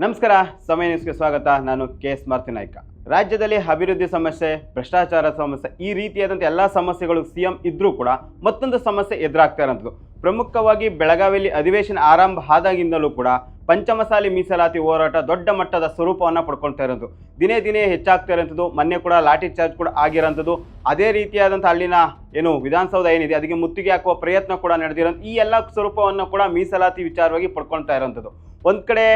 ನಮಸ್ಕಾರ, ಸಮಯ ನ್ಯೂಸ್ಗೆ ಸ್ವಾಗತ. ನಾನು ಕೆ.ಎಸ್. ಮಾರ್ತಿನಾಯ್ಕ. ರಾಜ್ಯದಲ್ಲಿ ಅಭಿವೃದ್ಧಿ ಸಮಸ್ಯೆ, ಭ್ರಷ್ಟಾಚಾರ ಸಮಸ್ಯೆ, ಈ ರೀತಿಯಾದಂಥ ಎಲ್ಲ ಸಮಸ್ಯೆಗಳು ಸಿಎಂ ಇದ್ರೂ ಕೂಡ ಮತ್ತೊಂದು ಸಮಸ್ಯೆ ಎದುರಾಗ್ತಾ ಇರೋದು. ಪ್ರಮುಖವಾಗಿ ಬೆಳಗಾವಿಯಲ್ಲಿ ಅಧಿವೇಶನ ಆರಂಭ ಆದಾಗಿಂದಲೂ ಕೂಡ ಪಂಚಮಸಾಲಿ ಮೀಸಲಾತಿ ಹೋರಾಟ ದೊಡ್ಡ ಮಟ್ಟದ ಸ್ವರೂಪವನ್ನು ಪಡ್ಕೊಳ್ತಾ ಇರೋದು. ದಿನೇ ದಿನೇ ಹೆಚ್ಚಾಗ್ತಾ ಇರೋಂಥದ್ದು. ಮೊನ್ನೆ ಕೂಡ ಲಾಠಿ ಚಾರ್ಜ್ ಕೂಡ ಆಗಿರೋಂಥದ್ದು. ಅದೇ ರೀತಿಯಾದಂಥ ಅಲ್ಲಿನ ವಿಧಾನಸೌಧ ಏನಿದೆ ಅದಕ್ಕೆ ಮುತ್ತಿಗೆ ಹಾಕುವ ಪ್ರಯತ್ನ ಕೂಡ ನಡೆದಿರೋದು. ಈ ಎಲ್ಲ ಸ್ವರೂಪವನ್ನು ಕೂಡ ಮೀಸಲಾತಿ ವಿಚಾರವಾಗಿ ಪಡ್ಕೊಳ್ತಾ ಇರೋಂಥದ್ದು. ಒಂದು ಕಡೆ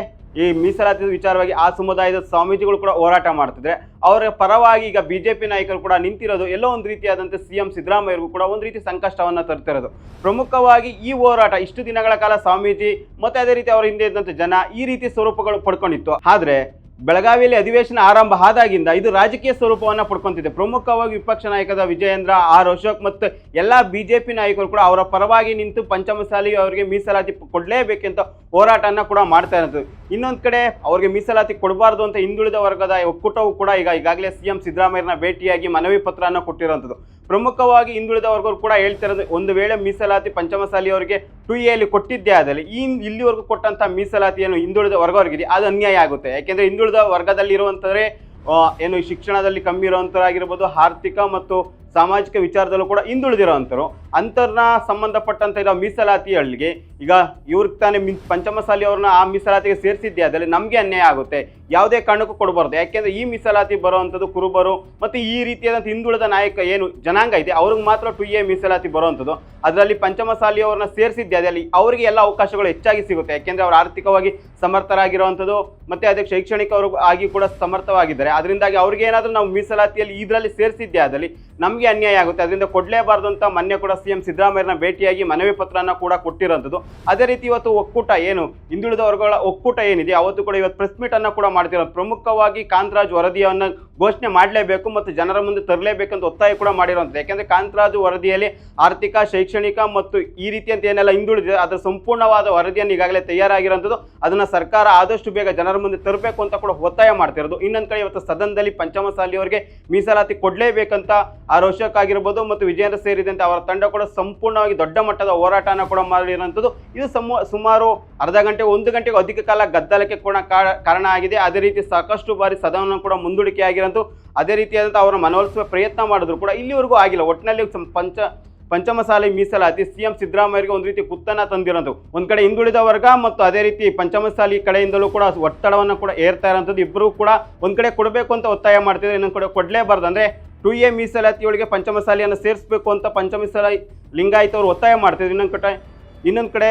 ಈ ಮೀಸಲಾತಿ ವಿಚಾರವಾಗಿ ಆ ಸಮುದಾಯದ ಸ್ವಾಮೀಜಿಗಳು ಕೂಡ ಹೋರಾಟ ಮಾಡ್ತಿದ್ರೆ, ಅವರ ಪರವಾಗಿ ಈಗ ಬಿಜೆಪಿ ನಾಯಕರು ಕೂಡ ನಿಂತಿರೋದು ಎಲ್ಲೋ ಒಂದು ರೀತಿಯಾದಂತೆ ಸಿಎಂ ಸಿದ್ದರಾಮಯ್ಯರಿಗೂ ಕೂಡ ಒಂದು ರೀತಿ ಸಂಕಷ್ಟವನ್ನು ತರ್ತಿರೋದು. ಪ್ರಮುಖವಾಗಿ ಈ ಹೋರಾಟ ಇಷ್ಟು ದಿನಗಳ ಕಾಲ ಸ್ವಾಮೀಜಿ ಮತ್ತೆ ಅದೇ ರೀತಿ ಅವರ ಹಿಂದೆ ಇದ್ದಂಥ ಜನ ಈ ರೀತಿ ಸ್ವರೂಪಗಳು ಪಡ್ಕೊಂಡಿತ್ತು. ಆದರೆ ಬೆಳಗಾವಿಯಲ್ಲಿ ಅಧಿವೇಶನ ಆರಂಭ ಆದಾಗಿಂದ ಇದು ರಾಜಕೀಯ ಸ್ವರೂಪವನ್ನು ಪಡ್ಕೊಂತಿದೆ. ಪ್ರಮುಖವಾಗಿ ವಿಪಕ್ಷ ನಾಯಕದ ವಿಜಯೇಂದ್ರ, ಆರ್ ಅಶೋಕ್ ಮತ್ತು ಎಲ್ಲ ಬಿಜೆಪಿ ನಾಯಕರು ಕೂಡ ಅವರ ಪರವಾಗಿ ನಿಂತು ಪಂಚಮಸಾಲಿ ಅವರಿಗೆ ಮೀಸಲಾತಿ ಕೊಡಲೇಬೇಕಂತ ಹೋರಾಟನ ಕೂಡ ಮಾಡ್ತಾ ಇರೋದು. ಇನ್ನೊಂದು ಕಡೆ ಅವ್ರಿಗೆ ಮೀಸಲಾತಿ ಕೊಡಬಾರ್ದು ಅಂತ ಹಿಂದುಳಿದ ವರ್ಗದ ಒಕ್ಕೂಟವು ಕೂಡ ಈಗಾಗಲೇ ಸಿಎಂ ಸಿದ್ದರಾಮಯ್ಯನ ಭೇಟಿಯಾಗಿ ಮನವಿ ಪತ್ರವನ್ನು ಕೊಟ್ಟಿರುವಂಥದ್ದು. ಪ್ರಮುಖವಾಗಿ ಹಿಂದುಳಿದ ವರ್ಗರು ಕೂಡ ಹೇಳ್ತಿರೋದು, ಒಂದು ವೇಳೆ ಮೀಸಲಾತಿ ಪಂಚಮಸಾಲಿ ಅವರಿಗೆ 2A ಕೊಟ್ಟಿದ್ದೇ ಆದಲ್ಲಿ ಇಲ್ಲಿವರೆಗೂ ಕೊಟ್ಟಂಥ ಮೀಸಲಾತಿಯನ್ನು ಹಿಂದುಳಿದ ವರ್ಗವರಿಗಿದೆ ಅದು ಅನ್ಯಾಯ ಆಗುತ್ತೆ. ಯಾಕೆಂದರೆ ಹಿಂದುಳಿದ ವರ್ಗದಲ್ಲಿರುವಂಥವರೇ ಶಿಕ್ಷಣದಲ್ಲಿ ಕಮ್ಮಿ ಇರುವಂಥವರಾಗಿರ್ಬೋದು, ಆರ್ಥಿಕ ಮತ್ತು ಸಾಮಾಜಿಕ ವಿಚಾರದಲ್ಲೂ ಕೂಡ ಹಿಂದುಳಿದಿರೋವಂಥವ್ರು. ಅಂತರ್ನ ಸಂಬಂಧಪಟ್ಟಂಥ ಇರೋ ಮೀಸಲಾತಿಗಳಿಗೆ ಈಗ ಇವ್ರಿಗೆ ತಾನೇ ಪಂಚಮಸಾಲಿ ಅವ್ರನ್ನ ಆ ಮೀಸಲಾತಿಗೆ ಸೇರಿಸಿದ್ದೆ ಅದರಲ್ಲಿ ನಮಗೆ ಅನ್ಯಾಯ ಆಗುತ್ತೆ. ಯಾವುದೇ ಕಾರಣಕ್ಕೂ ಕೊಡಬಾರ್ದು. ಯಾಕೆಂದರೆ ಈ ಮೀಸಲಾತಿ ಬರುವಂಥದ್ದು ಕುರುಬರು ಮತ್ತು ಈ ರೀತಿಯಾದಂಥ ಹಿಂದುಳಿದ ನಾಯಕ ಜನಾಂಗ ಇದೆ ಅವ್ರಿಗೆ ಮಾತ್ರ 2A ಮೀಸಲಾತಿ ಬರುವಂಥದ್ದು. ಅದರಲ್ಲಿ ಪಂಚಮಸಾಲಿ ಅವ್ರನ್ನ ಸೇರಿಸಿದ್ದೆ ಅದರಲ್ಲಿ ಅವರಿಗೆ ಎಲ್ಲ ಅವಕಾಶಗಳು ಹೆಚ್ಚಾಗಿ ಸಿಗುತ್ತೆ. ಯಾಕೆಂದರೆ ಅವರು ಆರ್ಥಿಕವಾಗಿ ಸಮರ್ಥರಾಗಿರುವಂಥದ್ದು ಮತ್ತು ಅದಕ್ಕೆ ಶೈಕ್ಷಣಿಕವರು ಆಗಿ ಕೂಡ ಸಮರ್ಥವಾಗಿದ್ದಾರೆ. ಅದರಿಂದಾಗಿ ಅವ್ರಿಗೆ ಏನಾದರೂ ನಾವು ಮೀಸಲಾತಿಯಲ್ಲಿ ಇದರಲ್ಲಿ ಸೇರಿಸಿದ್ದೆ ಆದಲ್ಲಿ ನಮಗೆ ಅನ್ಯಾಯ ಆಗುತ್ತೆ. ಅದರಿಂದ ಕೊಡಲೇಬಾರ್ದು ಅಂತ ಮೊನ್ನೆ ಕೂಡ ಸಿಎಂ ಸಿದ್ದರಾಮಯ್ಯನ ಭೇಟಿಯಾಗಿ ಮನವಿ ಪತ್ರನ ಕೂಡ ಕೊಟ್ಟಿರೋಂಥದ್ದು. ಅದೇ ರೀತಿ ಇವತ್ತು ಒಕ್ಕೂಟ ಹಿಂದುಳಿದ ವರ್ಗಗಳ ಒಕ್ಕೂಟ ಏನಿದೆ ಅವತ್ತು ಕೂಡ ಇವತ್ತು ಪ್ರೆಸ್ ಮೀಟ್ ಅನ್ನು ಕೂಡ ಮಾಡ್ತಿರೋದು. ಪ್ರಮುಖವಾಗಿ ಕಾಂತರಾಜ್ ವರದಿಯನ್ನು ಘೋಷಣೆ ಮಾಡಲೇಬೇಕು ಮತ್ತು ಜನರ ಮುಂದೆ ತರಲೇಬೇಕಂತ ಒತ್ತಾಯ ಕೂಡ ಮಾಡಿರುವಂಥದ್ದು. ಯಾಕೆಂದರೆ ಕಾಂತರಾಜ್ ವರದಿಯಲ್ಲಿ ಆರ್ಥಿಕ, ಶೈಕ್ಷಣಿಕ ಮತ್ತು ಈ ರೀತಿಯಂತ ಏನೆಲ್ಲ ಹಿಂದುಳಿದಿದೆ ಅದರ ಸಂಪೂರ್ಣವಾದ ವರದಿಯನ್ನು ಈಗಾಗಲೇ ತಯಾರಾಗಿರೋಂಥದ್ದು. ಅದನ್ನು ಸರ್ಕಾರ ಆದಷ್ಟು ಬೇಗ ಜನರ ಮುಂದೆ ತರಬೇಕು ಅಂತ ಕೂಡ ಒತ್ತಾಯ ಮಾಡ್ತಿರೋದು. ಇನ್ನೊಂದು ಕಡೆ ಇವತ್ತು ಸದನದಲ್ಲಿ ಪಂಚಮಸಾಲಿ ಅವರಿಗೆ ಮೀಸಲಾತಿ ಕೊಡಲೇಬೇಕಂತ ಆರ್ ಅಶೋಕ್ ಆಗಿರ್ಬೋದು ಮತ್ತು ವಿಜಯೇಂದ್ರ ಸೇರಿದಂತೆ ಅವರ ತಂಡ ಕೂಡ ಸಂಪೂರ್ಣವಾಗಿ ದೊಡ್ಡ ಮಟ್ಟದ ಹೋರಾಟನ ಕೂಡ ಮಾಡಿರುವಂಥದ್ದು. ಇದು ಸುಮಾರು ಅರ್ಧ ಗಂಟೆ 1 ಗಂಟೆಗೂ ಅಧಿಕ ಕಾಲ ಗದ್ದಲಕ್ಕೆ ಕೂಡ ಕಾರಣ ಆಗಿದೆ. ಅದೇ ರೀತಿ ಸಾಕಷ್ಟು ಬಾರಿ ಸದನವನ್ನು ಕೂಡ ಮುಂದೂಡಿಕೆ ಆಗಿರೋದು. ಅದೇ ರೀತಿಯಾದಂಥ ಅವರ ಮನವೊಲಿಸುವ ಪ್ರಯತ್ನ ಮಾಡಿದ್ರು ಕೂಡ ಇಲ್ಲಿವರೆಗೂ ಆಗಿಲ್ಲ. ಒಟ್ಟಿನಲ್ಲಿ ಪಂಚಮಸಾಲಿ ಮೀಸಲಾತಿ ಸಿಎಂ ಸಿದ್ದರಾಮಯ್ಯರಿಗೆ ಒಂದು ರೀತಿ ಕುತ್ತನ್ನು ತಂದಿರೋದು. ಒಂದು ಕಡೆ ಹಿಂದುಳಿದ ವರ್ಗ ಮತ್ತು ಅದೇ ರೀತಿ ಪಂಚಮಸಾಲಿ ಕಡೆಯಿಂದಲೂ ಕೂಡ ಒತ್ತಡವನ್ನು ಕೂಡ ಏರ್ತಾ ಇರೋಂಥದ್ದು. ಇಬ್ಬರು ಕೂಡ ಒಂದು ಕಡೆ ಕೊಡಬೇಕು ಅಂತ ಒತ್ತಾಯ ಮಾಡ್ತಿದ್ದಾರೆ, ಇನ್ನೊಂದು ಕಡೆ ಕೊಡಲೇಬಾರ್ದು. ಅಂದರೆ 2A ಮೀಸಲಾತಿಯೊಳಗೆ ಪಂಚಮಸಾಲಿಯನ್ನು ಸೇರಿಸಬೇಕು ಅಂತ ಪಂಚಮಸಾಲಿ ಲಿಂಗಾಯತವರು ಒತ್ತಾಯ ಮಾಡ್ತಿದ್ರು. ಇನ್ನೊಂದು ಕಡೆ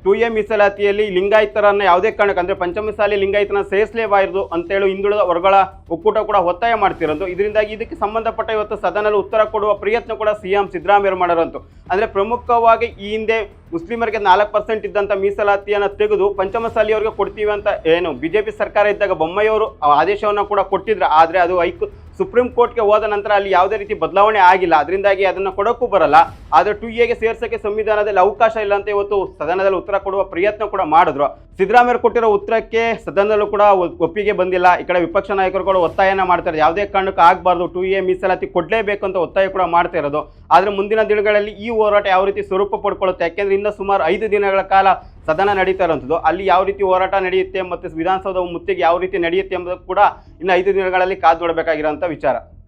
2A ಮೀಸಲಾತಿಯಲ್ಲಿ ಲಿಂಗಾಯತರನ್ನು ಯಾವುದೇ ಕಾರಣಕ್ಕೆ ಅಂದರೆ ಪಂಚಮಸಾಲಿ ಲಿಂಗಾಯತನ ಸೇರಿಸಲೇಬಾರದು ಅಂತೇಳಿ ಹಿಂದುಳಿದ ವರ್ಗಗಳ ಒಕ್ಕೂಟ ಕೂಡ ಒತ್ತಾಯ ಮಾಡ್ತಿರೋದು. ಇದರಿಂದಾಗಿ ಇದಕ್ಕೆ ಸಂಬಂಧಪಟ್ಟ ಇವತ್ತು ಸದನದಲ್ಲಿ ಉತ್ತರ ಕೊಡುವ ಪ್ರಯತ್ನ ಕೂಡ ಸಿಎಂ ಸಿದ್ದರಾಮಯ್ಯ ಮಾಡಿರೋಂಥ. ಅಂದರೆ ಪ್ರಮುಖವಾಗಿ ಈ ಹಿಂದೆ ಮುಸ್ಲಿಮರಿಗೆ 4% ಇದ್ದಂಥ ಮೀಸಲಾತಿಯನ್ನು ತೆಗೆದು ಪಂಚಮಸಾಲಿಯವರಿಗೆ ಕೊಡ್ತೀವಿ ಅಂತ ಬಿಜೆಪಿ ಸರ್ಕಾರ ಇದ್ದಾಗ ಬೊಮ್ಮಾಯಿಯವರು ಆದೇಶವನ್ನು ಕೂಡ ಕೊಟ್ಟಿದ್ರು. ಆದರೆ ಅದು ಸುಪ್ರೀಂ ಕೋರ್ಟ್ಗೆ ಹೋದ ನಂತರ ಅಲ್ಲಿ ಯಾವುದೇ ರೀತಿ ಬದಲಾವಣೆ ಆಗಿಲ್ಲ. ಅದರಿಂದಾಗಿ ಅದನ್ನು ಕೊಡೋಕ್ಕೂ ಬರಲ್ಲ. ಆದರೆ 2A ಸೇರ್ಸೋಕ್ಕೆ ಸಂವಿಧಾನದಲ್ಲಿ ಅವಕಾಶ ಇಲ್ಲ ಅಂತ ಇವತ್ತು ಸದನದಲ್ಲಿ ಉತ್ತರ ಕೊಡುವ ಪ್ರಯತ್ನ ಕೂಡ ಮಾಡಿದ್ರು. ಸಿದ್ದರಾಮಯ್ಯ ಕೊಟ್ಟಿರೋ ಉತ್ತರಕ್ಕೆ ಸದನದಲ್ಲೂ ಕೂಡ ಒಪ್ಪಿಗೆ ಬಂದಿಲ್ಲ. ಈ ಕಡೆ ವಿಪಕ್ಷ ನಾಯಕರು ಕೂಡ ಒತ್ತಾಯನ ಮಾಡ್ತಾರೆ, ಯಾವುದೇ ಕಾರಣಕ್ಕೂ ಆಗಬಾರ್ದು, 2A ಮೀಸಲಾತಿ ಕೊಡಲೇಬೇಕು ಅಂತ ಒತ್ತಾಯ ಕೂಡ ಮಾಡ್ತಾ ಇರೋದು. ಆದರೆ ಮುಂದಿನ ದಿನಗಳಲ್ಲಿ ಈ ಹೋರಾಟ ಯಾವ ರೀತಿ ಸ್ವರೂಪ ಪಡ್ಕೊಳ್ಳುತ್ತೆ, ಯಾಕೆಂದರೆ ಇನ್ನು ಸುಮಾರು 5 ದಿನಗಳ ಕಾಲ ಸದನ ನಡೀತಾ ಇರೋಂಥದ್ದು. ಅಲ್ಲಿ ಯಾವ ರೀತಿ ಹೋರಾಟ ನಡೆಯುತ್ತೆ ಮತ್ತು ವಿಧಾನಸೌಧ ಮುತ್ತಿಗೆ ಯಾವ ರೀತಿ ನಡೆಯುತ್ತೆ ಎಂಬುದು ಕೂಡ ಇನ್ನು 5 ದಿನಗಳಲ್ಲಿ ಕಾದು ನೋಡಬೇಕಾಗಿರೋಂಥ ವಿಚಾರ.